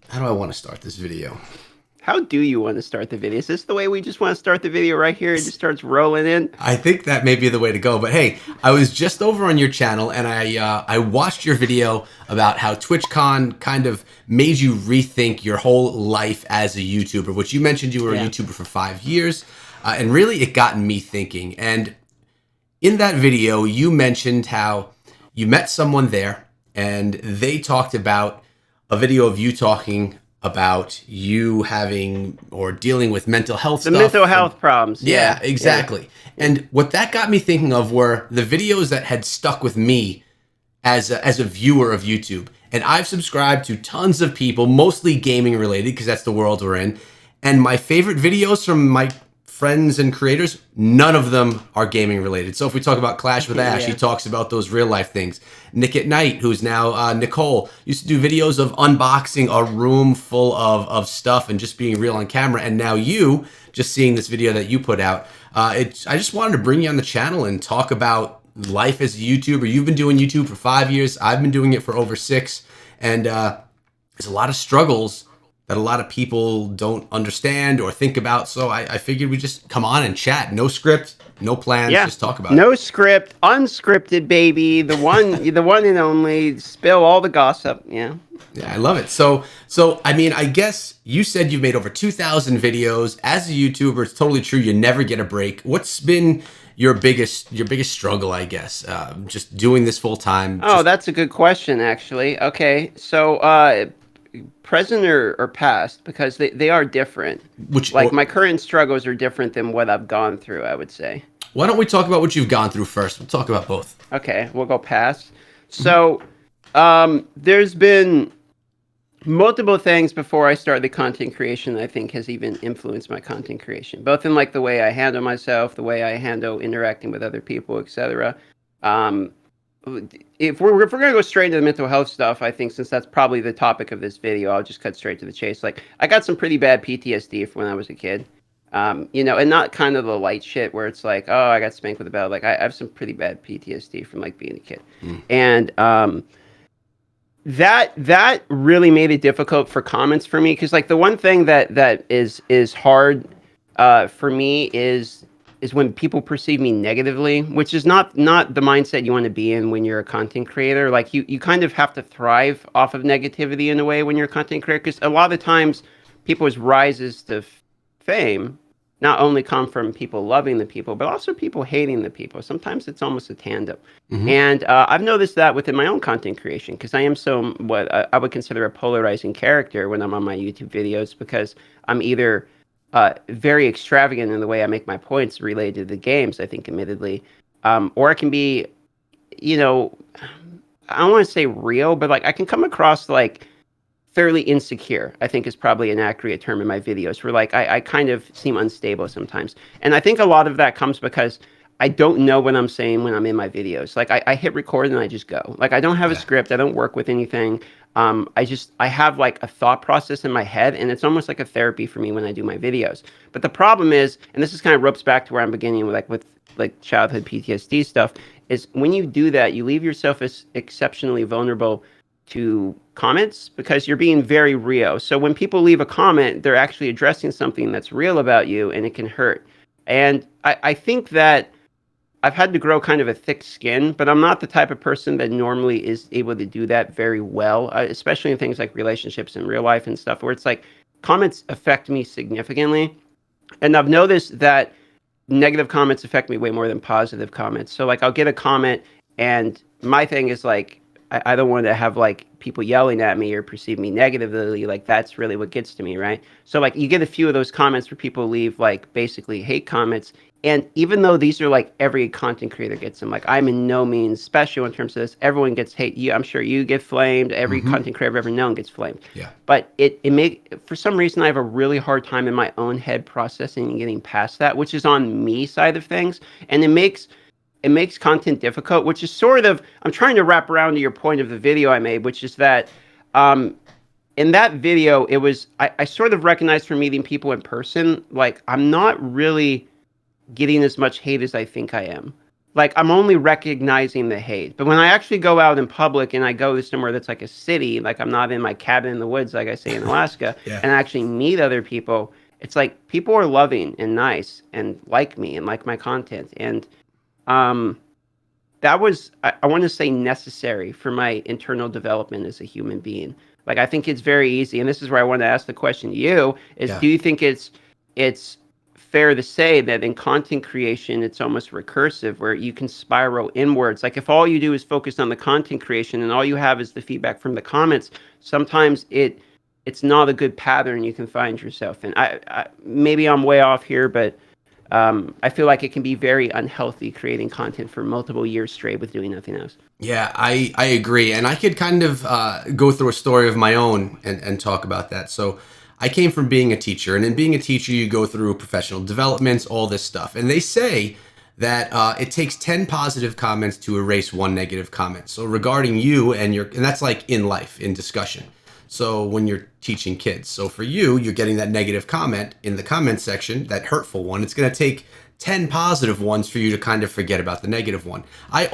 How do I want to start this video? How do you want to start the video? Is this the way we just want to start the video right here? It just starts rolling in. I think that may be the way to go. But hey, I was just over on your channel and I watched your video about how TwitchCon kind of made you rethink your whole life as a YouTuber, which you mentioned you were a Yeah. YouTuber for 5 years, and really it got me thinking. And in that video, you mentioned how you met someone there and they talked about a video of you talking about you having or dealing with mental health The mental stuff and health problems. yeah, Yeah. Yeah. exactly. Yeah. And what that got me thinking of were the videos that had stuck with me as a viewer of YouTube. And I've subscribed to tons of people, mostly gaming related, because that's the world we're in. And my favorite videos from my friends and creators, none of them are gaming related. So if we talk about Clash with Ash, he Yeah. talks about those real life things. Nick at Night, who's now Nicole, used to do videos of unboxing a room full of stuff and just being real on camera. And now you, just seeing this video that you put out, I just wanted to bring you on the channel and talk about life as a YouTuber. You've been doing YouTube for 5 years. I've been doing it for over 6. And there's a lot of struggles that a lot of people don't understand or think about. So I figured we just come on and chat. No script, no plans, Yeah. just talk about it. No script, unscripted, baby. The one and only. Spill all the gossip. Yeah. Yeah, I love it. So I mean, I guess you said you've made over 2,000 videos as a YouTuber. It's totally true. You never get a break. What's been your biggest struggle? I guess just doing this full time. Oh, Just that's a good question, actually. Okay, so present or past, because they are different. which Like or, my current struggles are different than what I've gone through, I would say. why don't we talk about what you've gone through first? We'll talk about both. Okay, we'll go past. So, there's been multiple things before I started the content creation that I think has even influenced my content creation, both in like the way I handle myself, the way I handle interacting with other people, etc. Um, if we're gonna go straight into the mental health stuff, I think since that's probably the topic of this video, I'll just cut straight to the chase. Like I got some pretty bad PTSD from when I was a kid. And not kind of the light shit where it's like, oh, I got spanked with a belt. Like I have some pretty bad PTSD from like being a kid, Mm. and that really made it difficult for comments for me because like the one thing that is hard for me is when people perceive me negatively, which is not the mindset you want to be in when you're a content creator. Like you kind of have to thrive off of negativity in a way when you're a content creator because a lot of the times people's rises to fame not only come from people loving the people, but also people hating the people. Sometimes it's almost a tandem. Hmm. And I've noticed that within my own content creation because I am so what I would consider a polarizing character when I'm on my YouTube videos because I'm either very extravagant in the way I make my points related to the games, I think, admittedly, or I can be, you know, I don't want to say real, but like I can come across like fairly insecure, I think is probably an accurate term in my videos, where like I kind of seem unstable sometimes. And I think a lot of that comes because I don't know what I'm saying when I'm in my videos. Like I hit record and I just go. Like I don't have a Yeah. script, I don't work with anything. I have like a thought process in my head and it's almost like a therapy for me when I do my videos. But the problem is, and this is kind of ropes back to where I'm beginning with like childhood PTSD stuff, is when you do that, you leave yourself as exceptionally vulnerable to comments because you're being very real. So when people leave a comment, they're actually addressing something that's real about you and it can hurt. And I think that I've had to grow kind of a thick skin, but I'm not the type of person that normally is able to do that very well, especially in things like relationships in real life and stuff where it's like comments affect me significantly. And I've noticed that negative comments affect me way more than positive comments. So like I'll get a comment and my thing is like I don't want to have like people yelling at me or perceive me negatively. Like that's really what gets to me, right? So like you get a few of those comments where people leave like basically hate comments. And even though these are like every content creator gets them, like I'm in no means special in terms of this. Everyone gets hate. I'm sure you get flamed. Every Hmm. content creator I've ever known gets flamed. Yeah. But it make for some reason I have a really hard time in my own head processing and getting past that, which is on me side of things. And it makes content difficult, which is sort of I'm trying to wrap around to your point of the video I made, which is that um, in that video it was I sort of recognized from meeting people in person, like I'm not really getting as much hate as I think I am. like I'm only recognizing the hate. But when I actually go out in public and I go to somewhere that's like a city, like I'm not in my cabin in the woods, like I say in Alaska, Yeah. and I actually meet other people, it's like people are loving and nice and like me and like my content. And um, that was, I want to say, necessary for my internal development as a human being. Like I think it's very easy, and this is where I want to ask the question to you: is Yeah. do you think it's fair to say that in content creation it's almost recursive, where you can spiral inwards? Like if all you do is focus on the content creation and all you have is the feedback from the comments, sometimes it's not a good pattern you can find yourself in. I maybe I'm way off here, but I feel like it can be very unhealthy creating content for multiple years straight with doing nothing else. Yeah, I agree. And I could kind of go through a story of my own and talk about that. So I came from being a teacher, and in being a teacher, you go through professional developments, all this stuff. And they say that it takes 10 positive comments to erase one negative comment. So regarding you and that's like in life, in discussion. So when you're teaching kids, so for you, you're getting that negative comment in the comment section, that hurtful one. It's going to take 10 positive ones for you to kind of forget about the negative one. I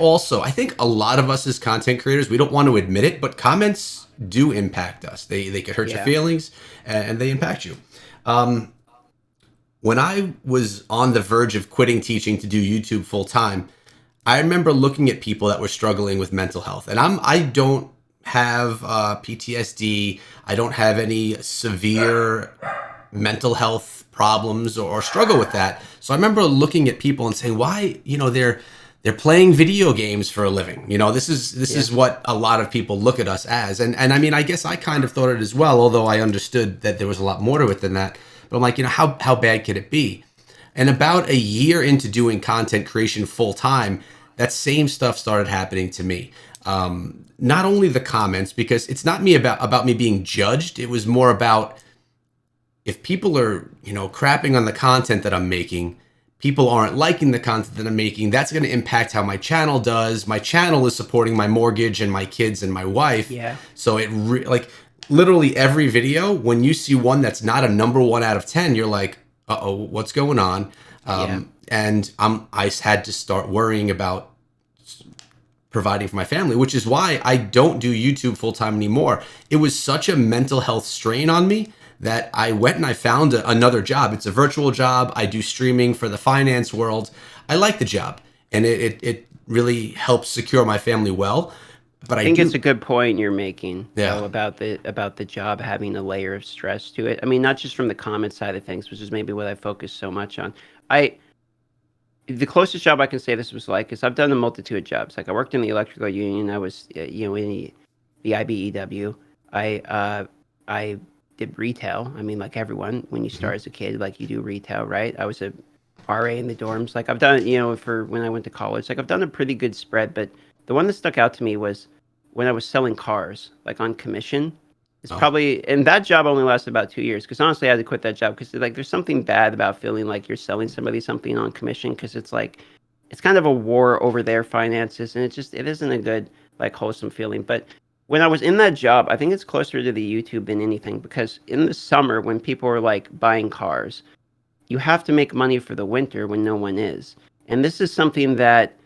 think a lot of us as content creators, we don't want to admit it, but comments do impact us. They could hurt your Yeah. feelings and they impact you. Um, when I was on the verge of quitting teaching to do YouTube full time, I remember looking at people that were struggling with mental health, and I don't have PTSD. I don't have any severe mental health problems or struggle with that. So I remember looking at people and saying, why, they're playing video games for a living. This Yeah. is what a lot of people look at us as. And I mean, I guess I kind of thought it as well, although I understood that there was a lot more to it than that. But I'm like, how bad could it be? And about a year into doing content creation full time, that same stuff started happening to me. Not only the comments, because it's not me about me being judged. It was more about, if people are, crapping on the content that I'm making, people aren't liking the content that I'm making, that's going to impact how my channel does. My channel is supporting my mortgage and my kids and my wife. Yeah. So like literally every video, when you see one that's not a number 1 out of 10, you're like, uh-oh, what's going on? Yeah. And I had to start worrying about providing for my family, which is why I don't do YouTube full time anymore. It was such a mental health strain on me that I went and I found another job. It's a virtual job. I do streaming for the finance world. I like the job, and it really helps secure my family well. But I I think it's do, a good point you're making, yeah, though, about the job having a layer of stress to it. I mean, not just from the comment side of things, which is maybe what I focus so much on. I The closest job I can say this was like is I've done a multitude of jobs. Like I worked in the electrical union. I was in the IBEW. I did retail. I mean, like everyone, when you mhm, start as a kid, like you do retail, right? I was a RA in the dorms. Like I've done, for when I went to college. Like I've done a pretty good spread, but the one that stuck out to me was when I was selling cars, like on commission. It's oh, probably, and that job only lasted about 2 years because honestly, I had to quit that job because like there's something bad about feeling like you're selling somebody something on commission because it's like it's kind of a war over their finances and it isn't a good like wholesome feeling. But when I was in that job, I think it's closer to the YouTube than anything because in the summer when people are like buying cars, you have to make money for the winter when no one is. And this is something that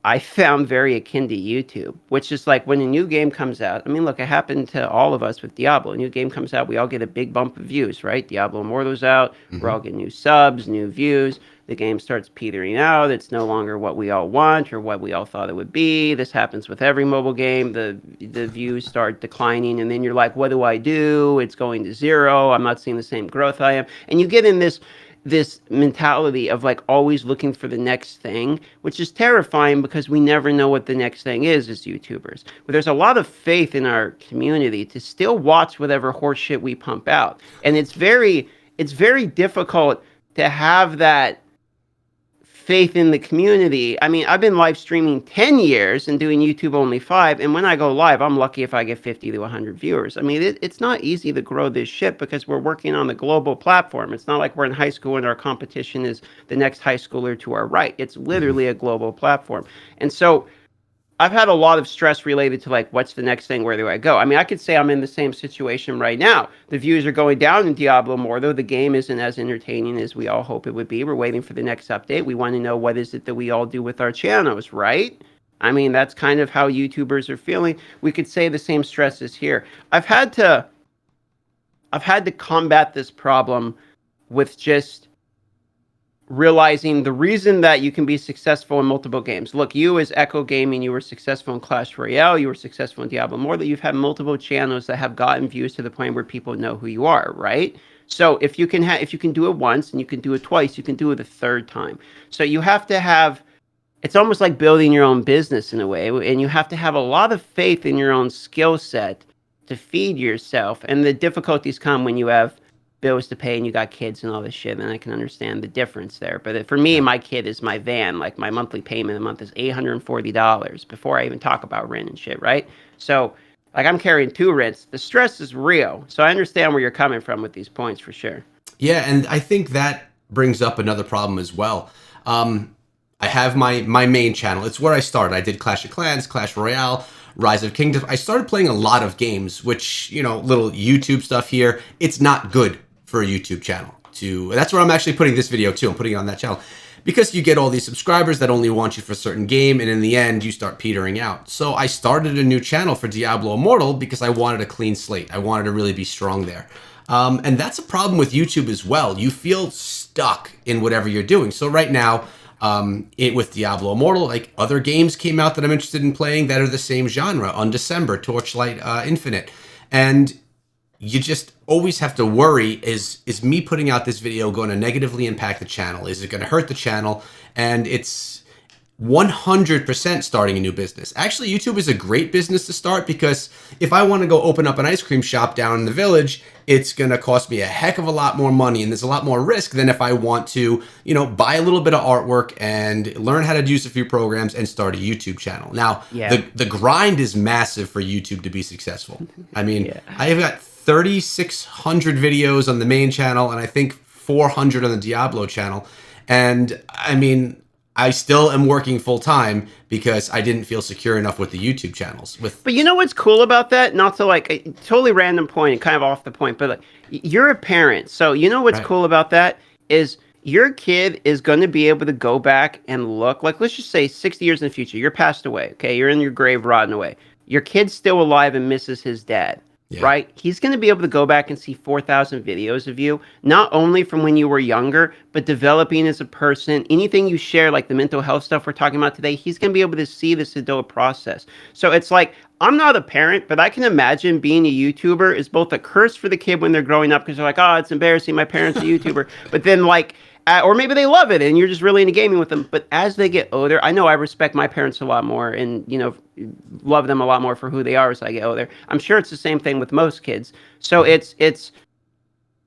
I found very akin to YouTube, which is like when a new game comes out. I mean, look, it happened to all of us with Diablo. A new game comes out, we all get a big bump of views, right? Diablo Immortal's out, we're mhm. all getting new subs, new views. The game starts petering out. It's no longer what we all want or what we all thought it would be. This happens with every mobile game. The views start declining, and then you're like, what do I do? It's going to zero. I'm not seeing the same growth I am. And you get in this mentality of like always looking for the next thing, which is terrifying because we never know what the next thing is as YouTubers. But there's a lot of faith in our community to still watch whatever horse shit we pump out. And it's very difficult to have that faith in the community. I mean, I've been live streaming 10 years and doing YouTube only 5. And when I go live, I'm lucky if I get 50 to 100 viewers. I mean, it's not easy to grow this shit because we're working on the global platform. It's not like we're in high school and our competition is the next high schooler to our right. It's literally a global platform. And so I've had a lot of stress related to like what's the next thing, where do I go? I mean, I could say I'm in the same situation right now. The views are going down in Diablo Immortal. The game isn't as entertaining as we all hope it would be. We're waiting for the next update. We want to know what is it that we all do with our channels, right? I mean, that's kind of how YouTubers are feeling. We could say the same stress is here. I've had to combat this problem with just realizing the reason that you can be successful in multiple games. Look, you as Echo Gaming, you were successful in Clash Royale, you were successful in Diablo Immortal, you've had multiple channels that have gotten views to the point where people know who you are, right? So if you can do it once and you can do it twice, you can do it a third time. So you have to have, it's almost like building your own business in a way, and you have to have a lot of faith in your own skill set to feed yourself. And the difficulties come when you have bills to pay and you got kids and all this shit, and I can understand the difference there. But for me, Yeah. my kid is my van. Like, my monthly payment a month is $840 before I even talk about rent and shit, right? So like, I'm carrying 2 rents. The stress is real. So I understand where you're coming from with these points for sure. Yeah, and I think that brings up another problem as well. I have my main channel. It's where I started. I did Clash of Clans, Clash Royale, Rise of Kingdoms. I started playing a lot of games, which, little YouTube stuff here. It's not good for a YouTube channel. That's where I'm actually putting this video too. I'm putting it on that channel because you get all these subscribers that only want you for a certain game, and in the end, you start petering out. So I started a new channel for Diablo Immortal because I wanted a clean slate. I wanted to really be strong there. And that's a problem with YouTube as well. You feel stuck in whatever you're doing. So right now, with Diablo Immortal, like, other games came out that I'm interested in playing that are the same genre. On December, Torchlight Infinite. And you just always have to worry, is me putting out this video going to negatively impact the channel? Is it going to hurt the channel? And it's 100% starting a new business. Actually, YouTube is a great business to start because if I want to go open up an ice cream shop down in the village, it's going to cost me a heck of a lot more money, and there's a lot more risk than if I want to, buy a little bit of artwork and learn how to use a few programs and start a YouTube channel. Now, Yeah. the grind is massive for YouTube to be successful. I mean, Yeah. I have got 3,600 videos on the main channel, and I think 400 on the Diablo channel. And I mean, I still am working full time because I didn't feel secure enough with the YouTube channels. But you know what's cool about that? Not to, like, a totally random point and kind of off the point, but like, you're a parent. So you know what's Right. cool about that is your kid is going to be able to go back and look, like, let's just say 60 years in the future, you're passed away. Okay. You're in your grave rotting away. Your kid's still alive and misses his dad. Yeah. Right? He's going to be able to go back and see 4,000 videos of you, not only from when you were younger, but developing as a person. Anything you share, like the mental health stuff we're talking about today, he's going to be able to see this adult process. So it's like, I'm not a parent, but I can imagine being a YouTuber is both a curse for the kid when they're growing up because they're like, oh, it's embarrassing, my parents are a YouTuber. But then, like, or maybe they love it and you're just really into gaming with them. But as they get older, I know I respect my parents a lot more and, love them a lot more for who they are as I get older. I'm sure it's the same thing with most kids. So it's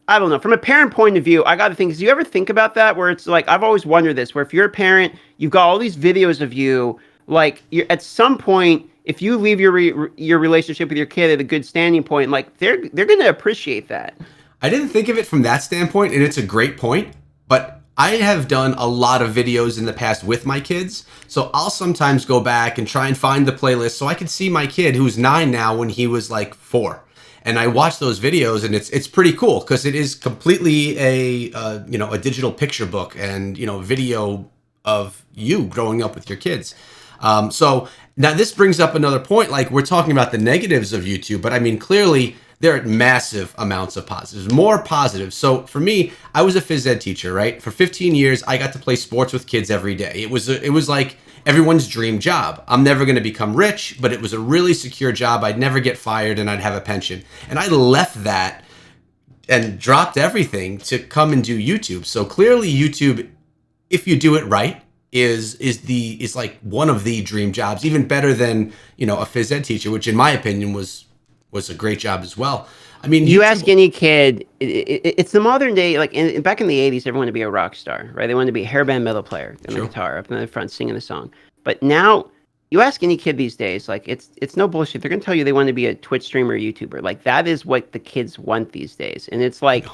I don't know. From a parent point of view, I got to think, do you ever think about that where it's like, I've always wondered this, where if you're a parent, you've got all these videos of you, like, you're, at some point, if you leave your relationship with your kid at a good standing point, like, they're going to appreciate that. I didn't think of it from that standpoint, and it's a great point, but I have done a lot of videos in the past with my kids, so I'll sometimes go back and try and find the playlist so I can see my kid, who's 9 now, when he was like 4. And I watch those videos, and it's pretty cool because it is completely a digital picture book and video of you growing up with your kids. So now this brings up another point. Like, we're talking about the negatives of YouTube, but I mean, clearly there are massive amounts of positives, more positives. So for me, I was a phys ed teacher, right? For 15 years, I got to play sports with kids every day. It was like everyone's dream job. I'm never going to become rich, but it was a really secure job. I'd never get fired and I'd have a pension. And I left that and dropped everything to come and do YouTube. So clearly YouTube, if you do it right, is like one of the dream jobs, even better than, a phys ed teacher, which in my opinion was a great job as well. I mean, You YouTube, ask any kid, it's the modern day, like, back in the 80s, everyone wanted to be a rock star, right? They wanted to be a hairband metal player on the True. guitar up in the front singing a song. But now, you ask any kid these days, like, it's no bullshit. They're going to tell you they want to be a Twitch streamer or YouTuber. Like, that is what the kids want these days. And it's like,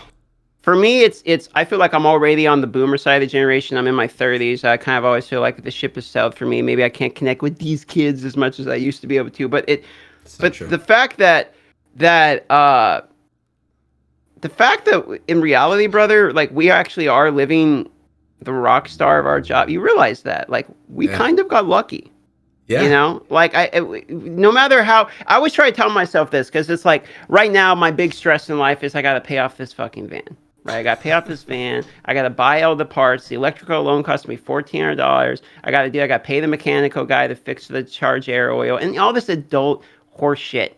for me, it's. I feel like I'm already on the boomer side of the generation. I'm in my 30s. I kind of always feel like the ship has sailed for me. Maybe I can't connect with these kids as much as I used to be able to. So But true. that the fact that in reality, brother, like we actually are living the rock star of our job. You realize that, like we Yeah. kind of got lucky. You Yeah. know, like no matter how, I always try to tell myself this because it's like right now my big stress in life is I got to pay off this fucking van. Right, I got to pay off this van. I got to buy all the parts. The electrical alone cost me $1,400. I got to pay the mechanical guy to fix the charge air oil and all this adult horse shit.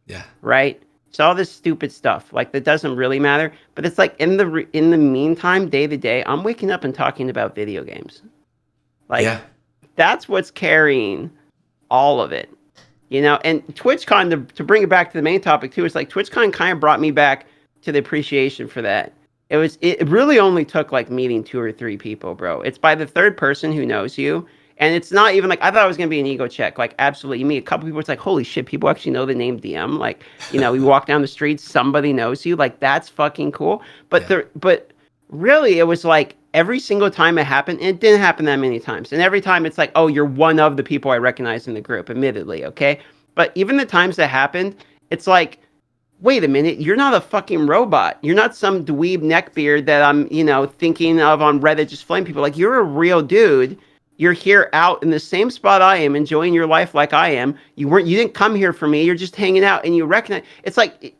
Yeah. Right. It's all this stupid stuff like that doesn't really matter. But it's like in the meantime, day to day, I'm waking up and talking about video games. Like Yeah. that's what's carrying all of it, you know. And TwitchCon, to bring it back to the main topic too, is like TwitchCon kind of brought me back to the appreciation for that. It really only took like meeting 2 or 3 people, bro. It's by the third person who knows you, and it's not even like I thought it was gonna be an ego check. Like absolutely, you meet a couple people, it's like holy shit, people actually know the name DM. Like you know, we walk down the street, somebody knows you. Like that's fucking cool. But really, it was like every single time it happened, and it didn't happen that many times. And every time it's like, oh, you're one of the people I recognize in the group, admittedly, okay? But even the times that happened, it's like, wait a minute, you're not a fucking robot. You're not some dweeb neckbeard that I'm, you know, thinking of on Reddit just flaming people. Like, you're a real dude. You're here out in the same spot I am, enjoying your life like I am. You didn't come here for me. You're just hanging out, and you recognize. It's like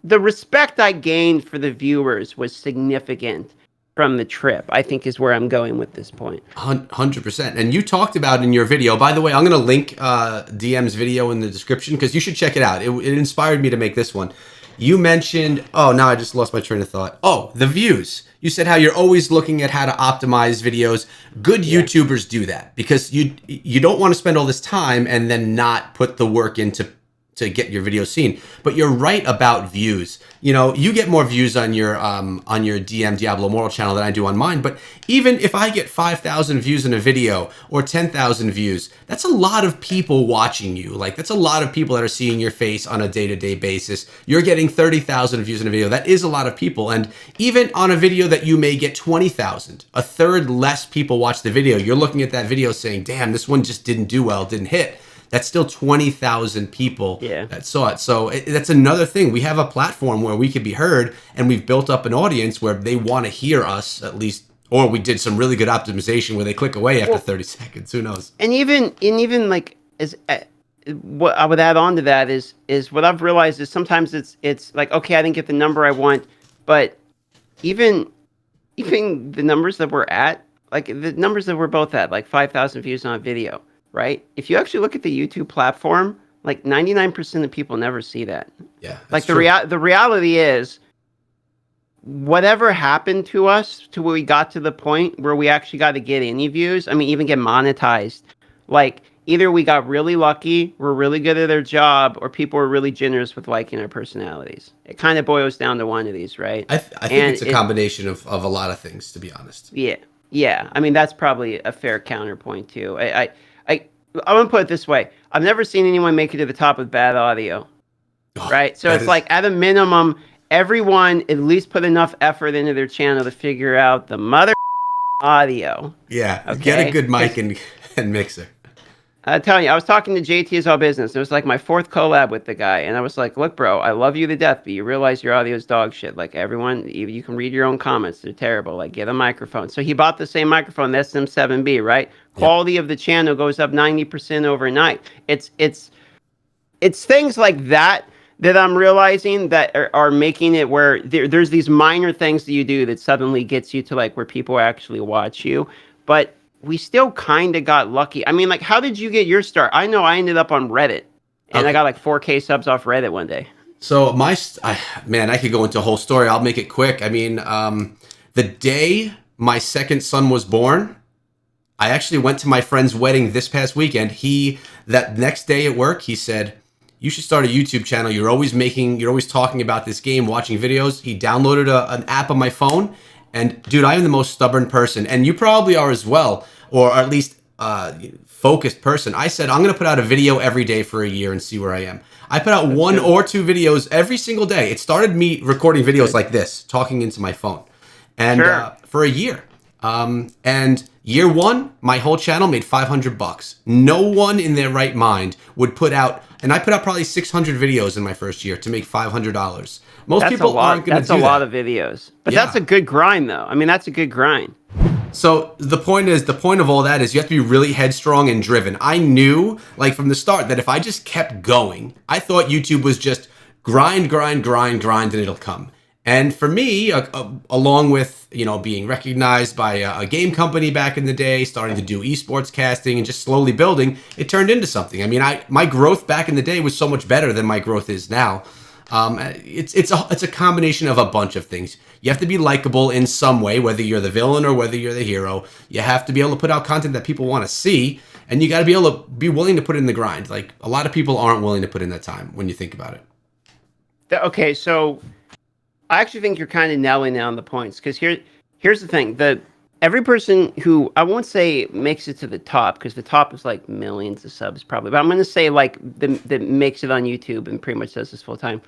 the respect I gained for the viewers was significant from the trip, I think, is where I'm going with this point. 100%. And you talked about in your video, by the way, I'm going to link DM's video in the description because you should check it out. It inspired me to make this one. You mentioned, oh, now I just lost my train of thought. Oh, the views. You said how you're always looking at how to optimize videos. Good YouTubers do that because you don't want to spend all this time and then not put the work into to get your video seen. But you're right about views. You know, you get more views on your DM Diablo Immortal channel than I do on mine. But even if I get 5,000 views in a video or 10,000 views, that's a lot of people watching you. Like that's a lot of people that are seeing your face on a day-to-day basis. You're getting 30,000 views in a video. That is a lot of people. And even on a video that you may get 20,000, a third less people watch the video. You're looking at that video saying, damn, this one just didn't do well, didn't hit. That's still 20,000 people that saw it. So that's another thing. We have a platform where we could be heard, and we've built up an audience where they want to hear us at least, or we did some really good optimization where they click away after 30 seconds. Who knows? And even like as what I would add on to that is what I've realized is sometimes it's like, okay, I didn't get the number I want, but even the numbers that we're at, like the numbers that we're both at, like 5,000 views on a video. Right? If you actually look at the YouTube platform, like 99% of people never see that. Yeah. Like the reality is whatever happened to us to where we got to the point where we actually got to get any views, I mean, even get monetized, like either we got really lucky, we're really good at our job, or people were really generous with liking our personalities. It kind of boils down to one of these, right? I think it's a combination of a lot of things, to be honest. Yeah. Yeah. I mean, that's probably a fair counterpoint too. I'm gonna put it this way: I've never seen anyone make it to the top with bad audio, right? So it's like at a minimum, everyone at least put enough effort into their channel to figure out the mother audio. Yeah, okay? Get a good mic and mixer. I'm telling you, I was talking to JT as All Business. It was like my 4th collab with the guy, and I was like, "Look, bro, I love you to death, but you realize your audio is dog shit. Like everyone, you can read your own comments; they're terrible. Like get a microphone." So he bought the same microphone, the SM7B, right? Quality of the channel goes up 90% overnight. It's things like that I'm realizing that are making it where there's these minor things that you do that suddenly gets you to like where people actually watch you, but we still kind of got lucky. I mean, like, how did you get your start? I know I ended up on Reddit, and I got like 4K subs off Reddit one day. So man, I could go into a whole story. I'll make it quick. I mean, the day my second son was born, I actually went to my friend's wedding this past weekend. That next day at work, he said, you should start a YouTube channel. You're always talking about this game, watching videos. He downloaded an app on my phone. And dude, I am the most stubborn person, and you probably are as well, or at least focused person. I said, I'm going to put out a video every day for a year and see where I am. I put out 1 or 2 videos every single day. It started me recording videos like this, talking into my phone. and Sure. for a year. And year one, my whole channel made $500. No one in their right mind would put out, and I put out probably 600 videos in my first year to make $500. Most That's a people aren't lot. going to That's a do lot that. of videos. But that's Yeah. a good grind, though. I mean, that's a good grind. So the point of all that is you have to be really headstrong and driven. I knew like from the start that if I just kept going, I thought YouTube was just grind, grind, grind, grind, and it'll come. And for me, along with being recognized by a game company back in the day, starting to do esports casting, and just slowly building, it turned into something. I mean, my growth back in the day was so much better than my growth is now. It's a combination of a bunch of things. You have to be likable in some way, whether you're the villain or whether you're the hero. You have to be able to put out content that people want to see, and you got to be able to be willing to put in the grind. Like a lot of people aren't willing to put in that time when you think about it. Okay, so I actually think you're kind of nailing down the points because here's the thing: every person who I won't say makes it to the top because the top is like millions of subs probably, but I'm going to say like that makes it on YouTube and pretty much does this full time.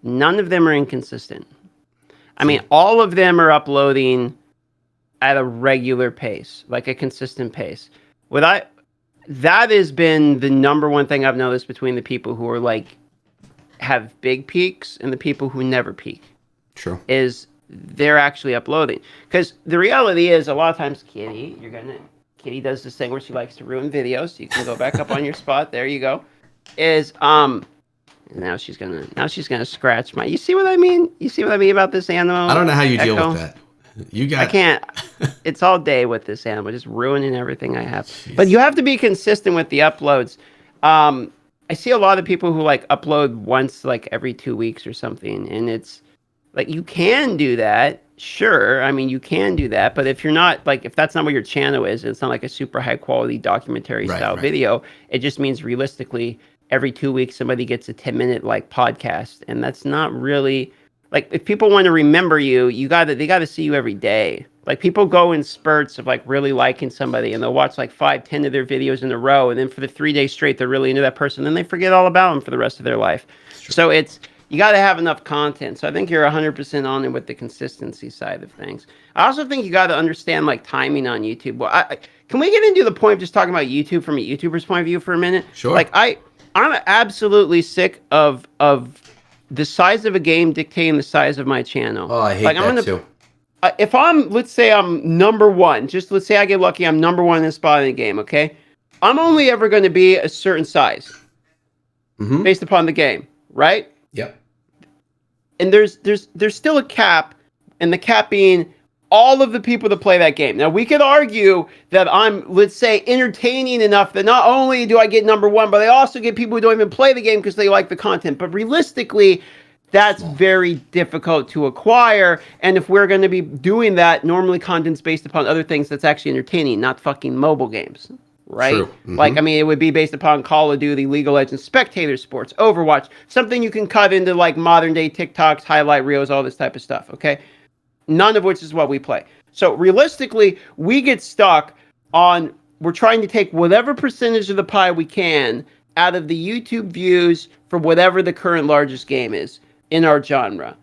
None of them are inconsistent. I mean, all of them are uploading at a regular pace, like a consistent pace. That has been the number one thing I've noticed between the people who are like have big peaks and the people who never peak. True. Is they're actually uploading. Because the reality is a lot of times Kitty does this thing where she likes to ruin videos. You can go back up on your spot. There you go. Now she's gonna scratch my. You see what I mean? You see what I mean about this animal? I don't know how you deal Echo? with that. I can't. It's all day with this animal, just ruining everything I have. Jeez. But you have to be consistent with the uploads. I see a lot of people who like upload once like every 2 weeks or something, and it's like you can do that. Sure, I mean you can do that, but if you're not like if that's not what your channel is, it's not like a super high quality documentary style video. It just means realistically every 2 weeks somebody gets a 10-minute like podcast, and that's not really like if people want to remember you, they gotta see you every day. Like people go in spurts of like really liking somebody, and they'll watch like 5, 10 of their videos in a row, and then for the 3 days straight they're really into that person, then they forget all about them for the rest of their life. So you got to have enough content. So I think you're 100% on it with the consistency side of things. I also think you got to understand like timing on YouTube. Well, can we get into the point of just talking about YouTube from a YouTuber's point of view for a minute? Sure. Like I'm absolutely sick of the size of a game dictating the size of my channel. Oh, I hate that too. If let's say I'm number one, just let's say I get lucky, I'm number one in this spot in the game, okay? I'm only ever going to be a certain size based upon the game, right? Yep. And there's still a cap, and the cap being all of the people that play that game. Now, we could argue that I'm, let's say, entertaining enough that not only do I get number one, but I also get people who don't even play the game because they like the content. But realistically, that's very difficult to acquire. And if we're going to be doing that, normally content's based upon other things that's actually entertaining, not fucking mobile games. Right? True. Mm-hmm. Like, I mean, it would be based upon Call of Duty, League of Legends, Spectator Sports, Overwatch, something you can cut into like modern day TikToks, highlight reels, all this type of stuff. Okay. None of which is what we play. So realistically, we get stuck on, we're trying to take whatever percentage of the pie we can out of the YouTube views for whatever the current largest game is in our genre.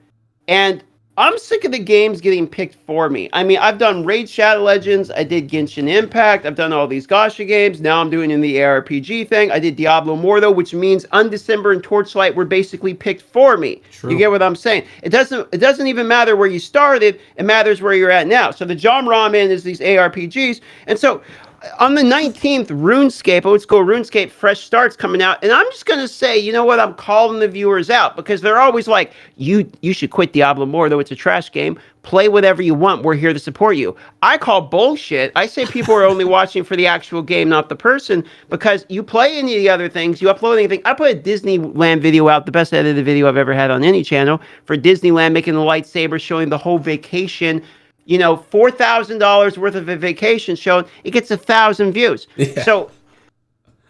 And I'm sick of the games getting picked for me. I mean, I've done Raid Shadow Legends, I did Genshin Impact, I've done all these gacha games, now I'm doing in the ARPG thing, I did Diablo Immortal, which means Undecember and Torchlight were basically picked for me. True. You get what I'm saying? It doesn't even matter where you started, it matters where you're at now. So the genre I'm in is these ARPGs, and so on the 19th, RuneScape, let's go RuneScape Fresh Starts coming out, and I'm just going to say, you know what, I'm calling the viewers out, because they're always like, you should quit Diablo more, though it's a trash game, play whatever you want, we're here to support you. I call bullshit. I say people are only watching for the actual game, not the person, because you play any of the other things, you upload anything. I put a Disneyland video out, the best edited video I've ever had on any channel, for Disneyland, making the lightsaber, showing the whole vacation, you know, $4,000 worth of a vacation show, it gets 1,000 views. Yeah. So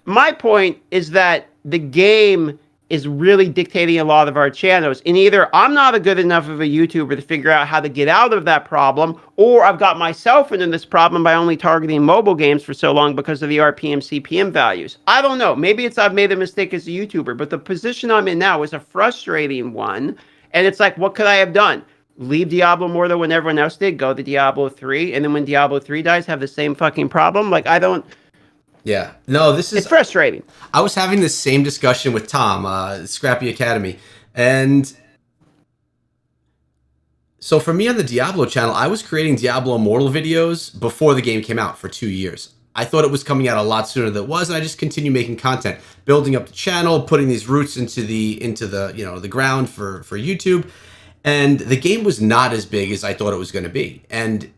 my point is that the game is really dictating a lot of our channels. And either I'm not a good enough of a YouTuber to figure out how to get out of that problem, or I've got myself into this problem by only targeting mobile games for so long because of the RPM, CPM values. I don't know. Maybe it's I've made a mistake as a YouTuber, but the position I'm in now is a frustrating one. And it's like, what could I have done? leave Diablo Immortal when everyone else did, go to Diablo 3, and then when Diablo 3 dies, have the same fucking problem. Like, I don't. Yeah. No, this It's is. frustrating. I was having this same discussion with Tom, Scrappy Academy, and so for me on the Diablo channel, I was creating Diablo Immortal videos before the game came out for 2 years. I thought it was coming out a lot sooner than it was, and I just continued making content, building up the channel, putting these roots into the the ground for YouTube. And the game was not as big as I thought it was going to be. And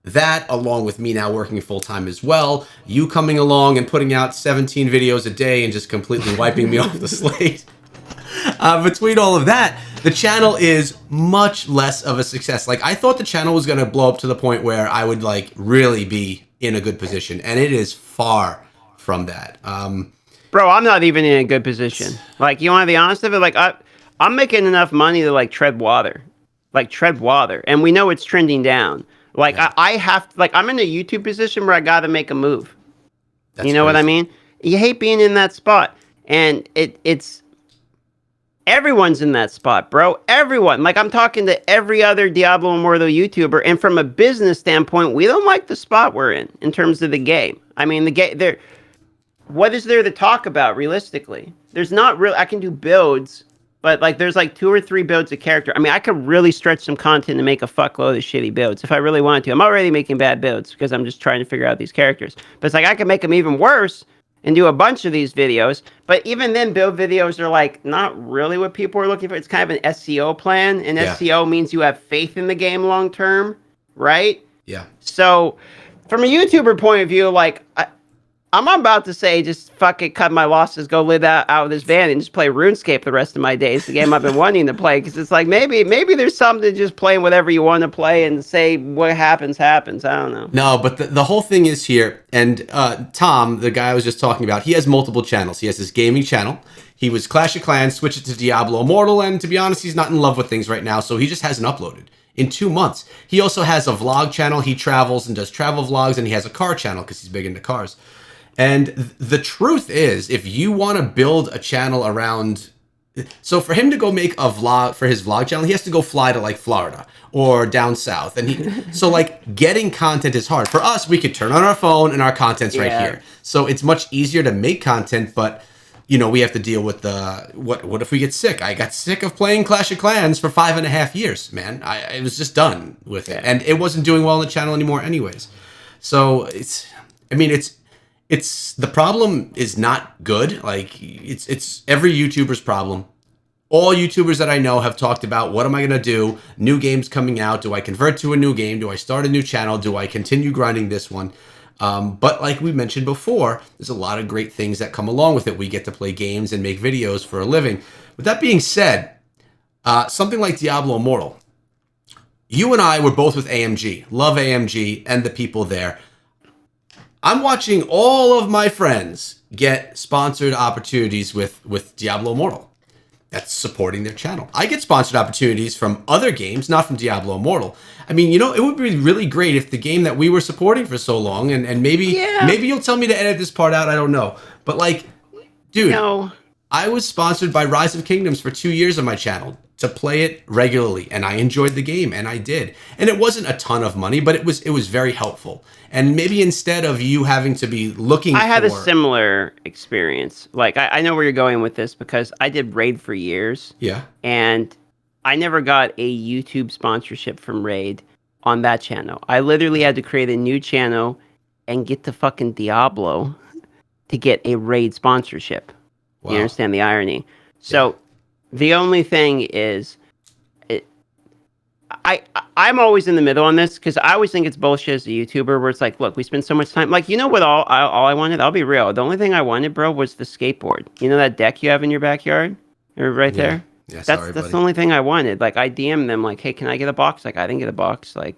that, along with me now working full time as well, you coming along and putting out 17 videos a day and just completely wiping me off the slate. Between all of that, the channel is much less of a success. Like, I thought the channel was going to blow up to the point where I would like really be in a good position, and it is far from that. Bro, I'm not even in a good position. Like, you want to be honest with it? Like, I'm making enough money to like tread water, and we know it's trending down. Like, Yeah. I have, like, I'm in a YouTube position where I got to make a move. That's You know what I crazy. mean? You hate being in that spot, and it's everyone's in that spot, bro. Everyone. Like, I'm talking to every other Diablo Immortal YouTuber, and from a business standpoint, we don't like the spot we're in terms of the game. I mean, the game there. What is there to talk about realistically? There's not real. I can do builds, but like there's like 2 or 3 builds a character. I mean, I could really stretch some content to make a fuckload of shitty builds if I really wanted to. I'm already making bad builds because I'm just trying to figure out these characters. But it's like I could make them even worse and do a bunch of these videos. But even then, build videos are like not really what people are looking for. It's kind of an SEO plan, and Yeah. SEO means you have faith in the game long term, right? Yeah. So, from a YouTuber point of view, like I'm about to say, just fuck it, cut my losses, go live out of this van, and just play RuneScape the rest of my days. The game I've been wanting to play, because it's like maybe there's something to just playing whatever you want to play and say what happens. I don't know. No, but the whole thing is here, and Tom, the guy I was just talking about, he has multiple channels. He has his gaming channel. He was Clash of Clans, switched it to Diablo Immortal, and to be honest, he's not in love with things right now, so he just hasn't uploaded in 2 months. He also has a vlog channel. He travels and does travel vlogs, and he has a car channel because he's big into cars. And the truth is, if you want to build a channel around, so for him to go make a vlog for his vlog channel, he has to go fly to like Florida or down south. And so like getting content is hard. For us, we could turn on our phone and our content's right here. So it's much easier to make content, but we have to deal with the, what if we get sick? I got sick of playing Clash of Clans for 5.5 years, man. I was just done with it. And it wasn't doing well on the channel anymore anyways. So it's the problem is not good. Like it's every YouTuber's problem. All YouTubers that I know have talked about, what am I going to do? New games coming out. Do I convert to a new game? Do I start a new channel? Do I continue grinding this one? But like we mentioned before, there's a lot of great things that come along with it. We get to play games and make videos for a living. With that being said, something like Diablo Immortal, you and I were both with AMG. Love AMG and the people there. I'm watching all of my friends get sponsored opportunities with Diablo Immortal. That's supporting their channel. I get sponsored opportunities from other games, not from Diablo Immortal. I mean, it would be really great if the game that we were supporting for so long, and maybe you'll tell me to edit this part out, I don't know. But like, dude, No. I was sponsored by Rise of Kingdoms for 2 years on my channel to play it regularly, and I enjoyed the game, and I did. And it wasn't a ton of money, but it was very helpful. And maybe instead of you having to be looking I had for... a similar experience. Like, I know where you're going with this because I did Raid for years. Yeah. And I never got a YouTube sponsorship from Raid on that channel. I literally had to create a new channel and get to fucking Diablo to get a Raid sponsorship. Wow. You understand the irony? So the only thing is, I'm always in the middle on this because I always think it's bullshit as a YouTuber where it's like, look, we spend so much time. Like, what all I wanted? I'll be real. The only thing I wanted, bro, was the skateboard. You know that deck you have in your backyard? Or right there? Yeah, that's the only thing I wanted. Like, I DM them like, hey, can I get a box? Like, I didn't get a box. Like,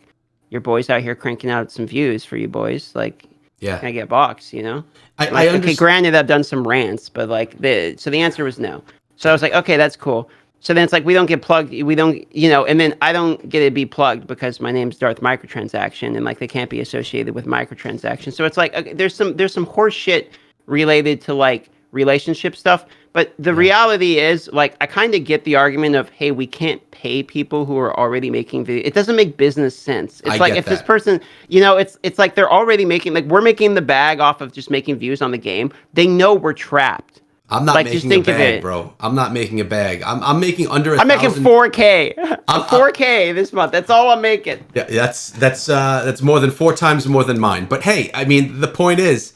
your boy's out here cranking out some views for you boys. Like, can I get a box, I okay, granted, I've done some rants, but like, so the answer was no. So I was like, okay, that's cool. So then it's like, we don't get plugged, we don't, and then I don't get to be plugged because my name's Darth Microtransaction, and like, they can't be associated with microtransactions. So it's like, there's some horse shit related to like relationship stuff. But the reality is, like, I kind of get the argument of, hey, we can't pay people who are already making videos. It doesn't make business sense. It's I like get if this that. person, you know, it's like they're already making, like, we're making the bag off of just making views on the game. They know we're trapped. I'm not Like, just making a think of bag, it. bro. I'm not making a bag. I'm making under a I'm making thousand. 4K, I'm, 4K this month. That's all I'm making. yeah, that's more than 4 times more than mine. But hey, I mean, the point is,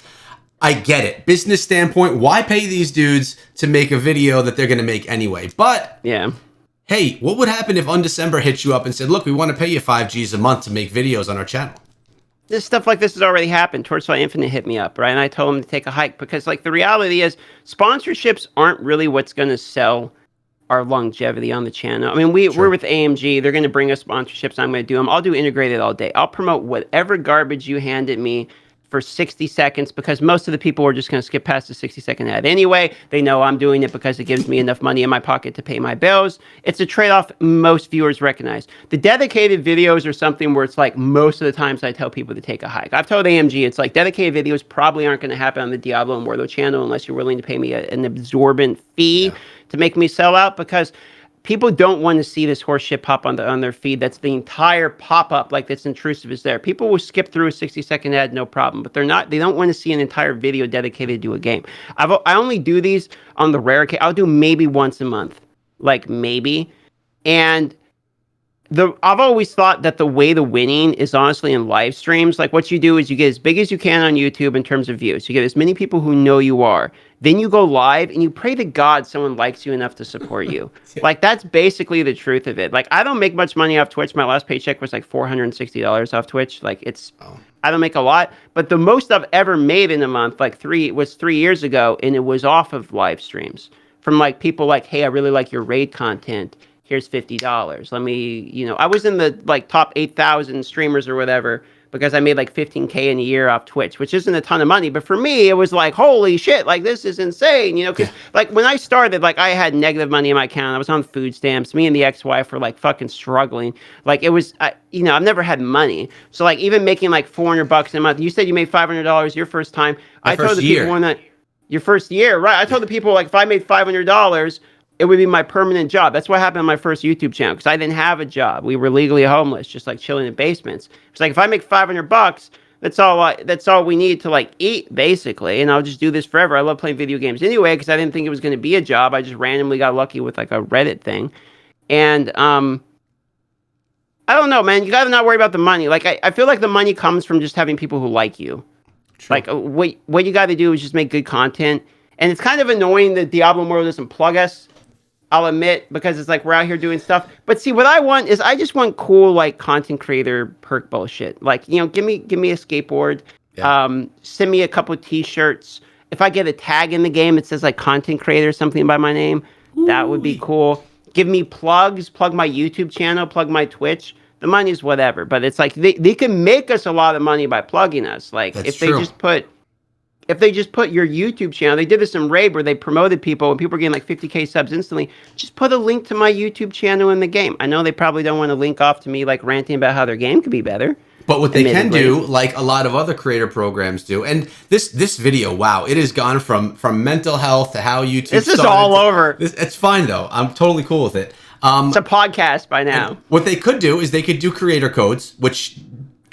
I get it. Business standpoint, why pay these dudes to make a video that they're going to make anyway? But Yeah. hey, what would happen if Undecember hit you up and said, look, we want to pay you 5Gs a month to make videos on our channel? This stuff like this has already happened. Torchlight Infinite hit me up, right? And I told him to take a hike because, like, the reality is sponsorships aren't really what's going to sell our longevity on the channel. I mean, we're with AMG. They're going to bring us sponsorships. I'm going to do them. I'll do integrated all day. I'll promote whatever garbage you hand at me for 60 seconds because most of the people are just going to skip past the 60-second ad anyway. They know I'm doing it because it gives me enough money in my pocket to pay my bills. It's a trade-off most viewers recognize. The dedicated videos are something where it's like most of the times I tell people to take a hike. I've told AMG it's like dedicated videos probably aren't going to happen on the Diablo and Warlord channel unless you're willing to pay me an absorbent fee to make me sell out because people don't want to see this horse shit pop on their feed. That's the entire pop-up, like that's intrusive is there. People will skip through a 60-second ad, no problem, but they don't want to see an entire video dedicated to a game. I only do these on the rare case. I'll do maybe once a month, like maybe. And I've always thought that the way to winning is honestly in live streams. Like what you do is you get as big as you can on YouTube in terms of views. You get as many people who know you are. Then you go live and you pray to God someone likes you enough to support you. Like that's basically the truth of it. Like I don't make much money off Twitch. My last paycheck was like $460 off Twitch. Like I don't make a lot, but the most I've ever made in a month, like 3 years ago, and it was off of live streams from like people like, hey, I really like your raid content. Here's $50. Let me, I was in the like top 8,000 streamers or whatever because I made like 15K in a year off Twitch, which isn't a ton of money. But for me, it was like, holy shit, like this is insane, because like when I started, like I had negative money in my account. I was on food stamps. Me and the ex-wife were like fucking struggling. Like it was, I've never had money. So like even making like $400 a month, you said you made $500 your first time. I told the people your first year, right? I told the people like if I made $500, it would be my permanent job. That's what happened on my first YouTube channel because I didn't have a job. We were legally homeless, just like chilling in basements. It's like if I make $500, that's all we need to like eat basically, and I'll just do this forever. I love playing video games anyway because I didn't think it was going to be a job. I just randomly got lucky with like a Reddit thing, and I don't know, man. You got to not worry about the money. Like I feel like the money comes from just having people who like you. True. Like what you got to do is just make good content, and it's kind of annoying that Diablo Immortal doesn't plug us. I'll admit, because it's like we're out here doing stuff. But see, what I want is I just want cool like content creator perk bullshit. Like, give me a skateboard. Yeah. Send me a couple t-shirts. If I get a tag in the game that says like content creator or something by my name, that would be cool. Give me plugs, plug my YouTube channel, plug my Twitch. The money's whatever. But it's like they can make us a lot of money by plugging us. Like That's true. If they just put your YouTube channel, they did this in Raid where they promoted people and people were getting like 50K subs instantly. Just put a link to my YouTube channel in the game. I know they probably don't want to link off to me like ranting about how their game could be better. But what they can do, like a lot of other creator programs do, and this video, wow, it has gone from mental health to how YouTube This is all over. It's fine though. I'm totally cool with it. It's a podcast by now. What they could do is they could do creator codes, which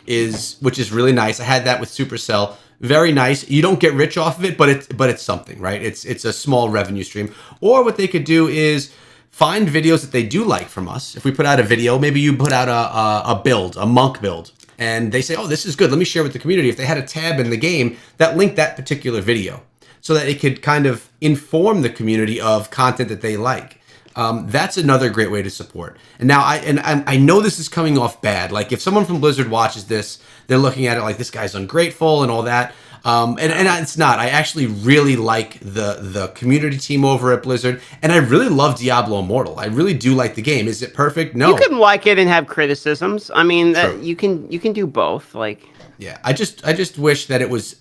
is really nice. I had that with Supercell. Very nice. You don't get rich off of it, but it's something, right? It's a small revenue stream. Or what they could do is find videos that they do like from us. If we put out a video, maybe you put out a monk build, and they say, oh, this is good. Let me share with the community. If they had a tab in the game that linked that particular video so that it could kind of inform the community of content that they like. That's another great way to support. And now I know this is coming off bad. Like if someone from Blizzard watches this, they're looking at it like this guy's ungrateful and all that. And it's not. I actually really like the community team over at Blizzard, and I really love Diablo Immortal. I really do like the game. Is it perfect? No. You can like it and have criticisms. I mean, you can do both. Like, yeah, I just wish that it was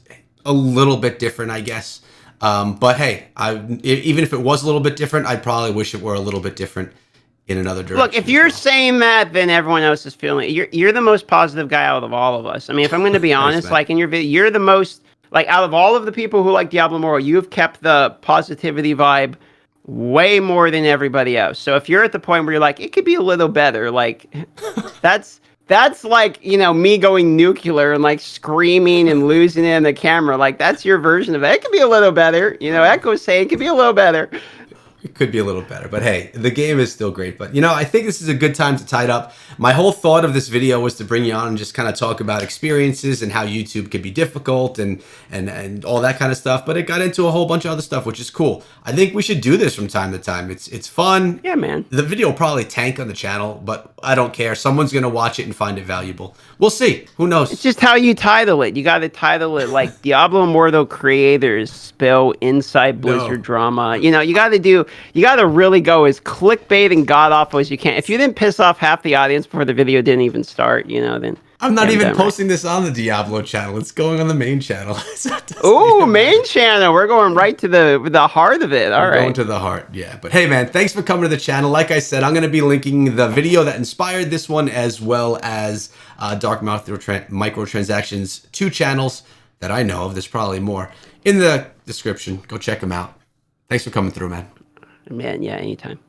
a little bit different, I guess. But hey, even if it was a little bit different, I'd probably wish it were a little bit different in another direction. Look, if you're saying that, then everyone else is feeling it. You're the most positive guy out of all of us. I mean, if I'm going to be honest, like in your video, you're the most Like out of all of the people who like Diablo Immortal, you've kept the positivity vibe way more than everybody else. So if you're at the point where you're like, it could be a little better, like that's like, you know, me going nuclear and like screaming and losing it in the camera. Like that's your version of it. It could be a little better. You know, Echo's saying it could be a little better. It could be a little better, but hey, the game is still great. But you know, I think this is a good time to tie it up. My whole thought of this video was to bring you on and just kind of talk about experiences and how YouTube can be difficult and all that kind of stuff. But it got into a whole bunch of other stuff, which is cool. I think we should do this from time to time. It's fun. Yeah, man. The video will probably tank on the channel, but I don't care. Someone's gonna watch it and find it valuable. We'll see. Who knows? It's just how you title it. You got to title it like Diablo Immortal creators spill inside Blizzard drama. You know, you got to really go as clickbait and god awful as you can. If you didn't piss off half the audience before the video didn't even start, you know, then I'm not even posting this on the Diablo channel. It's going on the main channel. Ooh, main channel. We're going right to the heart of it. All right. Going to the heart, yeah. But hey, man, thanks for coming to the channel. Like I said, I'm going to be linking the video that inspired this one as well as Dark Microtransactions 2 channels that I know of. There's probably more in the description. Go check them out. Thanks for coming through, man. Man, yeah, anytime.